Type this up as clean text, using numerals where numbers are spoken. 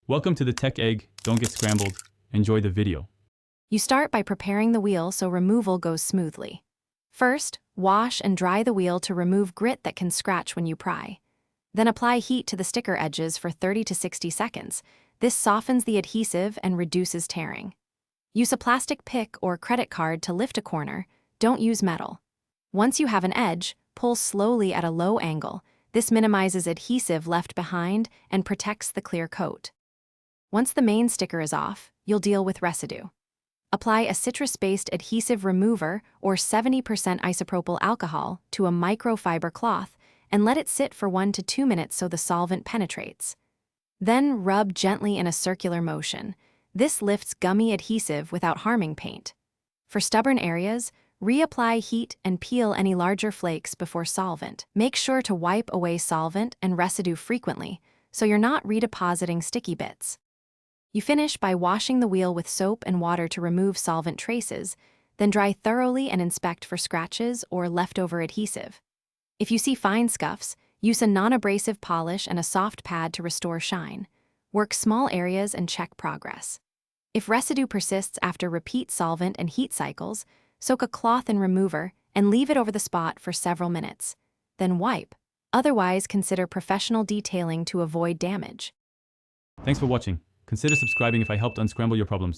Welcome to the Tech Egg. Don't get scrambled. Enjoy the video. You start by preparing the wheel so removal goes smoothly. First, wash and dry the wheel to remove grit that can scratch when you pry. Then apply heat to the sticker edges for 30 to 60 seconds. This softens the adhesive and reduces tearing. Use a plastic pick or credit card to lift a corner. Don't use metal. Once you have an edge, pull slowly at a low angle. This minimizes adhesive left behind and protects the clear coat. Once the main sticker is off, you'll deal with residue. Apply a citrus-based adhesive remover or 70% isopropyl alcohol to a microfiber cloth and let it sit for 1 to 2 minutes so the solvent penetrates. Then rub gently in a circular motion. This lifts gummy adhesive without harming paint. For stubborn areas, reapply heat and peel any larger flakes before solvent. Make sure to wipe away solvent and residue frequently so you're not redepositing sticky bits. You finish by washing the wheel with soap and water to remove solvent traces, then dry thoroughly and inspect for scratches or leftover adhesive. If you see fine scuffs, use a non-abrasive polish and a soft pad to restore shine. Work small areas and check progress. If residue persists after repeat solvent and heat cycles, soak a cloth in remover and leave it over the spot for several minutes. Then wipe. Otherwise, consider professional detailing to avoid damage. Thanks for watching. Consider subscribing if I helped unscramble your problems.